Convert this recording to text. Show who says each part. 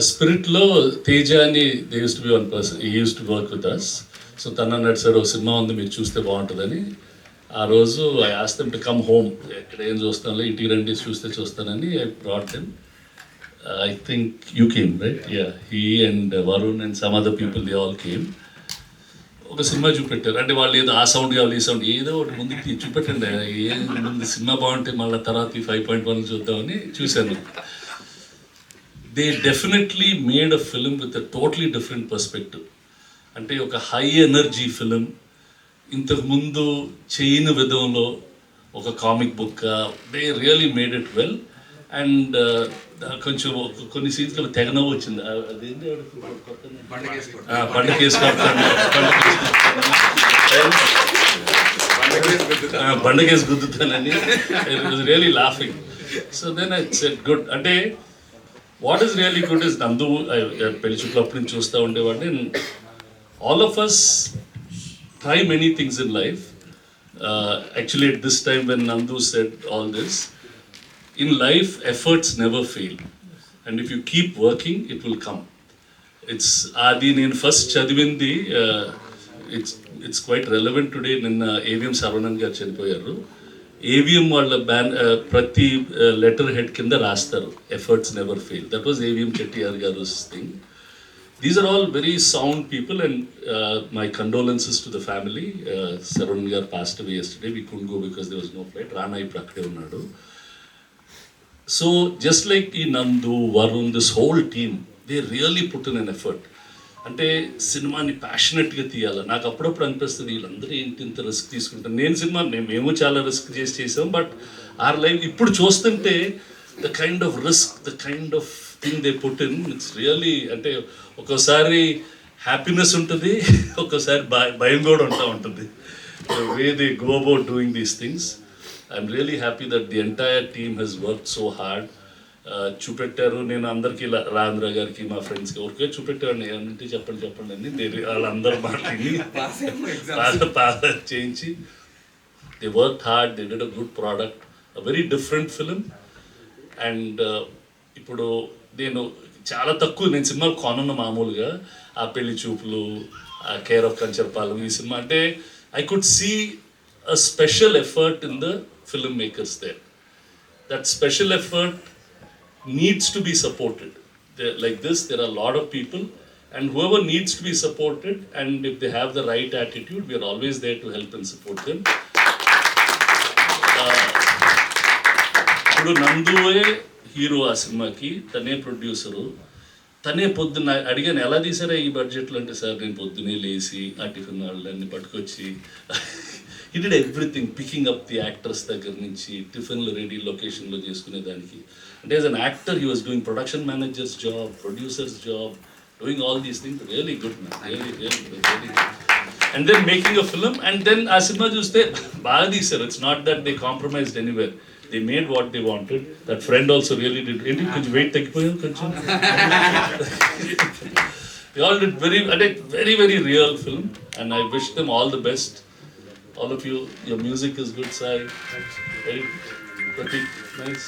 Speaker 1: స్పిరిట్‌లో తేజ అని they used to be one person. He used to work with us. So తనన్నాడు, "sir ఓ cinema ఉంది మీరు చూస్తే బావుంటదని." ఆ రోజు I asked them to come home. ఎక్కడ ఏం చూస్తాంలే, ఇంటికి రండి చూస్తే చూస్తానని I brought them. I think you came right? Yeah! He and Varun and some other people they all came. ఒక సినిమా చూపెట్టారు. అంటే వాళ్ళు ఏదో ఆ సౌండ్ కావాలి, ఈ సౌండ్ ఏదో ఒకటి ముందుకి చూపెట్టండి. ఏం ముందు సినిమా బాగుంటే మళ్ళీ తర్వాత ఈ 5.1 చూద్దామని చూశాను. They definitely made a film with a totally different perspective. అంటే ఒక హై ఎనర్జీ ఫిలిం. ఇంతకుముందు చేయని విధంలో ఒక comic book. They really made it well. And కొంచెం కొన్ని సీన్స్లో తెగ నవ్వు వచ్చింది. అదేంటి బండ కేసు బండ కేసు గుద్దుతానని really laughing. So then I said good. అంటే what is really good is Nandu పెళ్లి చుట్టూ అప్పటి నుంచి చూస్తూ ఉండేవాడిని. All of us try many things in life. Actually, at this time when Nandu said all this, in life, efforts never fail. And if you keep working, it will come. It's Adi in first Chadivindi, it's quite relevant today. Ninna AVM Saravanan garu chenipoyaru. AVM వాళ్ళ ban ప్రతి letter head కింద రాస్తారు, efforts never fail. That was AVM Chettiar garu's thing. These are all very sound people, and my condolences to the family. Sarun gar passed away yesterday. We couldn't go because there was no flight. Rana ippudu akkade unnadu. So just like Nandu, Varun, this whole team, they really put in an effort. అంటే సినిమాని ప్యాషనెట్గా తీయాలి. నాకు అప్పుడప్పుడు అనిపిస్తుంది, వీళ్ళందరూ ఏంటి ఇంత risk తీసుకుంటారు. నేను సినిమా మేము చాలా రిస్క్ చేసాం. బట్ ఆర్ లైఫ్ ఇప్పుడు చూస్తుంటే the kind of risk, the kind of thing they put in, it's really అంటే ఒక్కోసారి హ్యాపీనెస్ ఉంటుంది, ఒక్కోసారి భయం కూడా ఉంటుంది. Way they go about doing these things. I'm really happy that the entire team has work so hard. చూపెట్టారు. నేను అందరికీ రాంధ్ర గారికి, మా ఫ్రెండ్స్కి ఎవరికే చూపెట్టాను. ఏమంటే చెప్పండి అని వాళ్ళందరూ మాట్లాడి చేయించి they work hard. They did a good product, a very different film. And ఇప్పుడు నేను చాలా తక్కువ, నేను సినిమాలు కొనను మామూలుగా. ఆ పెళ్లి చూపులు, ఆ కేర్ ఆఫ్ కంచర్పాలెం, ఈ సినిమా అంటే I could see a special effort in the film makers there. That special effort needs to be supported. Like this, there are a lot of people, and whoever needs to be supported, and if they have the right attitude, we are always there to help and support them. ఇప్పుడు నందువే hero ఆ సినిమాకి, తనే producer, తనే పొద్దున్న అడిగాను ఎలా తీసారా ఈ బడ్జెట్లో అంటే, సార్ నేను పొద్దునే లేచి ఆ టిఫిన్ వాళ్ళని పట్టుకొచ్చి he did everything, picking up the actors దగ్గర నుంచి టిఫిన్లు రెడీ లొకేషన్లో చేసుకునే దానికి. అంటే as an actor he was doing production manager's job, producer's job, doing all these things. Really good man, really good. And then making a film, and then ఆ cinema చూస్తే బాగా తీశారు. It's not that they compromised anywhere. They made what they wanted. That friend also really did. ఏంటి కొంచెం wait తగ్గిపోయావు కొంచెం. They all did very very real film, and I wish them all the best. All of you, your music is good, Sai. Very Pratik, nice.